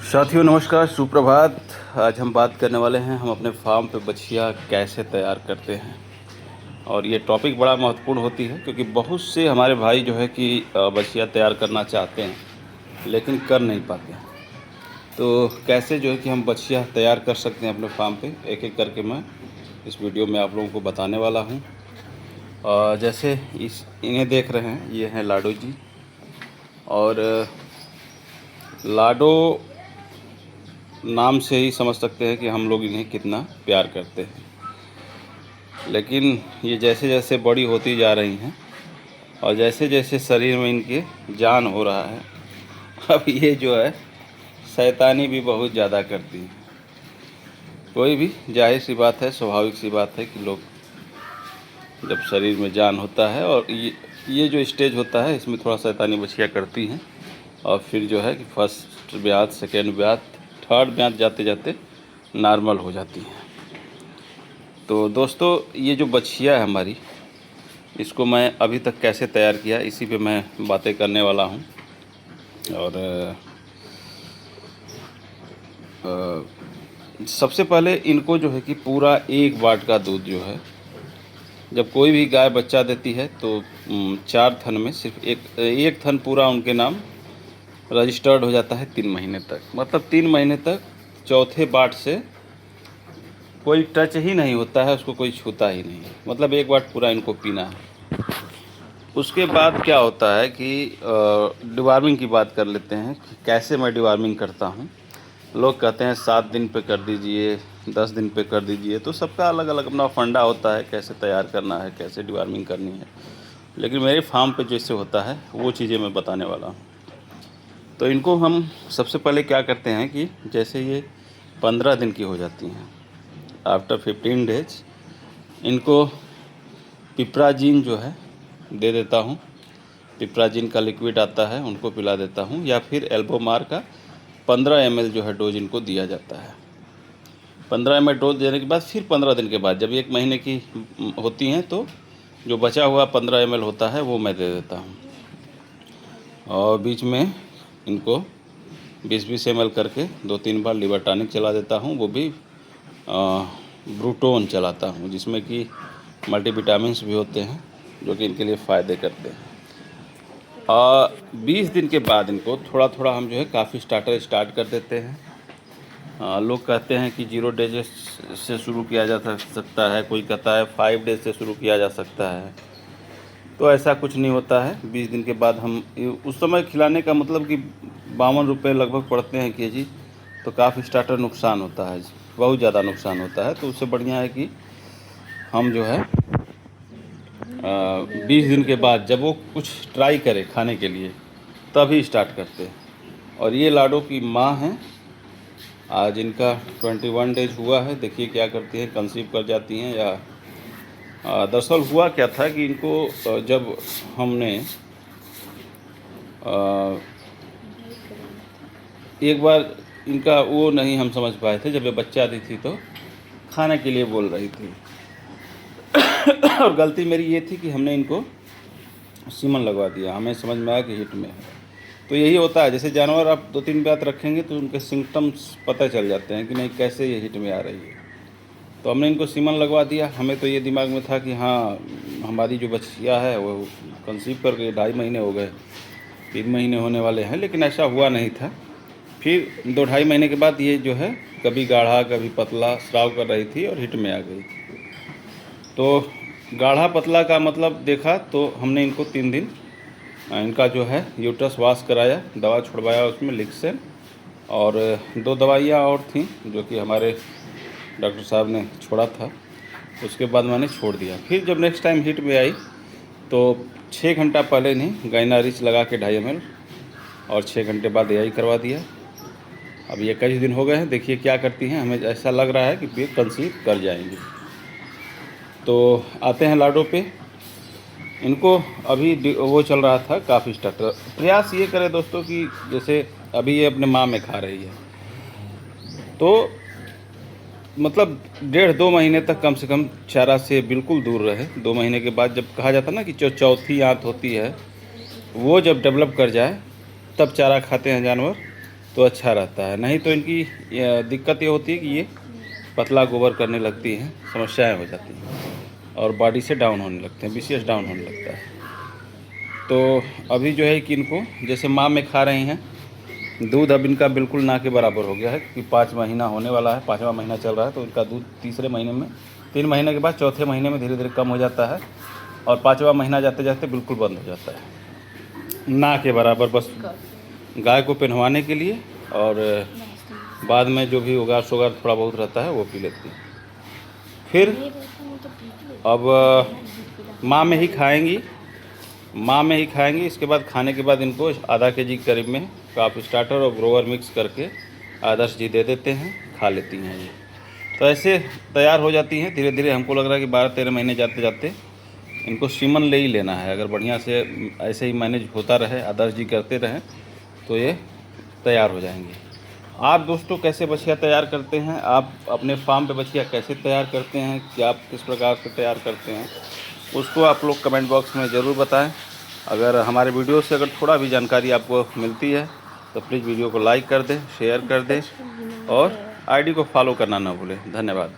साथियों नमस्कार, सुप्रभात। आज हम बात करने वाले हैं हम अपने फार्म पे बछिया कैसे तैयार करते हैं। और ये टॉपिक बड़ा महत्वपूर्ण होती है क्योंकि बहुत से हमारे भाई जो है कि बछिया तैयार करना चाहते हैं लेकिन कर नहीं पाते हैं। तो कैसे जो है कि हम बछिया तैयार कर सकते हैं अपने फार्म पे, एक एक करके मैं इस वीडियो में आप लोगों को बताने वाला हूँ। जैसे इन्हें देख रहे हैं, ये हैं लाडो जी। और लाडो नाम से ही समझ सकते हैं कि हम लोग इन्हें कितना प्यार करते हैं। लेकिन ये जैसे जैसे बड़ी होती जा रही हैं और जैसे जैसे शरीर में इनके जान हो रहा है, अब ये जो है शैतानी भी बहुत ज़्यादा करती है। कोई भी जाहिर सी बात है, स्वाभाविक सी बात है कि लोग जब शरीर में जान होता है और ये जो स्टेज होता है इसमें थोड़ा शैतानी बछिया करती हैं। और फिर जो है कि फर्स्ट ब्यात, सेकेंड ब्यात, थर्ड ब्यात जाते जाते नॉर्मल हो जाती हैं। तो दोस्तों, ये जो बछिया है हमारी, इसको मैं अभी तक कैसे तैयार किया इसी पे मैं बातें करने वाला हूँ। और सबसे पहले इनको जो है कि पूरा 1 बाट का दूध जो है, जब कोई भी गाय बच्चा देती है तो 4 थन में सिर्फ एक थन पूरा उनके नाम रजिस्टर्ड हो जाता है 3 महीने तक। मतलब 3 महीने तक चौथे बाट से कोई टच ही नहीं होता है, उसको कोई छूता ही नहीं है। मतलब 1 बाट पूरा इनको पीना है। उसके बाद क्या होता है कि डिवार्मिंग की बात कर लेते हैं कि कैसे मैं डिवार्मिंग करता हूँ। लोग कहते हैं 7 दिन पे कर दीजिए, 10 दिन पे कर दीजिए। तो सबका अलग अलग अपना फंडा होता है, कैसे तैयार करना है, कैसे डिवार्मिंग करनी है। लेकिन मेरे फार्म पे जैसे होता है वो चीज़ें मैं बताने वाला हूँ। तो इनको हम सबसे पहले क्या करते हैं कि जैसे ये 15 दिन की हो जाती हैं, आफ्टर 15 डेज इनको पिपराजीन जो है दे देता हूँ। पिपराजीन का लिक्विड आता है, उनको पिला देता हूँ। या फिर एल्बोमार का 15 ml जो है डोज इनको दिया जाता है। 15 ml डोज देने के बाद फिर 15 दिन के बाद जब 1 महीने की होती हैं तो जो बचा हुआ 15 ml होता है वो मैं दे देता हूँ। और बीच में इनको 20-20 ml करके 2-3 बार लिवर टॉनिक चला देता हूँ। वो भी ब्रूटोन चलाता हूँ, जिसमें कि मल्टीविटामिन्स भी होते हैं जो कि इनके लिए फ़ायदे करते हैं। 20 दिन के बाद इनको थोड़ा थोड़ा हम जो है काफ़ी स्टार्टर स्टार्ट कर देते हैं। लोग कहते हैं कि 0 डेज से शुरू किया जा सकता है, कोई कहता है 5 डेज से शुरू किया जा सकता है। तो ऐसा कुछ नहीं होता है। 20 दिन के बाद हम उस समय खिलाने का मतलब कि 52 रुपये लगभग पड़ते हैं केजी। तो काफ़ी स्टार्टर नुकसान होता है, बहुत ज़्यादा नुकसान होता है। तो उससे बढ़िया है कि हम जो है 20 दिन के बाद जब वो कुछ ट्राई करे खाने के लिए तभी स्टार्ट करते हैं। और ये लाडो की माँ हैं, आज इनका 21 डेज हुआ है। देखिए क्या करती हैं, कंसीव कर जाती हैं या दरअसल हुआ क्या था कि इनको जब हमने एक बार इनका वो नहीं हम समझ पाए थे, जब ये बच्चा दी थी तो खाने के लिए बोल रही थी और गलती मेरी ये थी कि हमने इनको सीमन लगवा दिया। हमें समझ में आया कि हिट में है। तो यही होता है, जैसे जानवर आप 2-3 ब्यात रखेंगे तो उनके सिम्टम्स पता चल जाते हैं कि नहीं कैसे ये हिट में आ रही है। तो हमने इनको सीमन लगवा दिया। हमें तो ये दिमाग में था कि हाँ, हमारी जो बछिया है वो कंसीव करके 2.5 महीने हो गए, 3 महीने होने वाले हैं, लेकिन ऐसा हुआ नहीं था। फिर 2-2.5 महीने के बाद ये जो है कभी गाढ़ा कभी पतला स्राव कर रही थी और हिट में आ गई। तो गाढ़ा पतला का मतलब देखा तो हमने इनको 3 दिन इनका जो है यूट्रस वॉश कराया, दवा छुड़वाया उसमें लिक्सेन, और 2 दवाइयाँ और थीं जो कि हमारे डॉक्टर साहब ने छोड़ा था। उसके बाद मैंने छोड़ दिया। फिर जब नेक्स्ट टाइम हिट में आई तो 6 घंटा पहले नहीं गाइनारिच लगा के 2.5 ml और 6 घंटे बाद एआई करवा दिया। अब ये 21 दिन हो गए हैं। देखिए क्या करती हैं, हमें ऐसा लग रहा है कि ये कंसीव कर जाएंगी। तो आते हैं लाडो पे। इनको अभी वो चल रहा था काफ़ी स्टार्टर। प्रयास ये करें दोस्तों कि जैसे अभी ये अपने माँ में खा रही है तो मतलब 1.5-2 महीने तक कम से कम चारा से बिल्कुल दूर रहे। 2 महीने के बाद जब कहा जाता है ना कि जो चौथी आंत होती है वो जब डेवलप कर जाए तब चारा खाते हैं जानवर, तो अच्छा रहता है। नहीं तो इनकी दिक्कत ये होती है कि ये पतला गोबर करने लगती हैं, समस्याएं हो जाती हैं और बॉडी से डाउन होने लगते हैं, BCS डाउन होने लगता है। तो अभी जो है कि इनको जैसे माँ में खा रही हैं, दूध अब इनका बिल्कुल ना के बराबर हो गया है कि 5 महीना होने वाला है, 5वां महीना चल रहा है। तो इनका दूध तीसरे महीने में, 3 महीने के बाद चौथे महीने में धीरे धीरे कम हो जाता है और 5वां महीना जाते जाते बिल्कुल बंद हो जाता है, ना के बराबर, बस गाय को पहनवाने के लिए। और बाद में जो भी उगार शुगर थोड़ा बहुत रहता है वो पी लेती है। फिर अब माँ में ही खाएंगी, माँ में ही खाएंगी। इसके बाद खाने के बाद इनको आधा kg करीब में काफ स्टार्टर और ग्रोवर मिक्स करके आदर्श जी दे देते हैं, खा लेती हैं ये। तो ऐसे तैयार हो जाती हैं धीरे धीरे। हमको लग रहा है कि 12-13 महीने जाते जाते इनको सीमन ले ही लेना है। अगर बढ़िया से ऐसे ही मैनेज होता रहे, आदर्श जी करते रहें, तो ये तैयार हो जाएंगे। आप दोस्तों कैसे बछिया तैयार करते हैं, आप अपने फार्म पे बछिया कैसे तैयार करते हैं, कि आप किस प्रकार से तैयार करते हैं, उसको आप लोग कमेंट बॉक्स में ज़रूर बताएं। अगर हमारे वीडियो से अगर थोड़ा भी जानकारी आपको मिलती है तो प्लीज़ वीडियो को लाइक कर दें, शेयर कर दें और आईडी को फॉलो करना ना भूलें। धन्यवाद।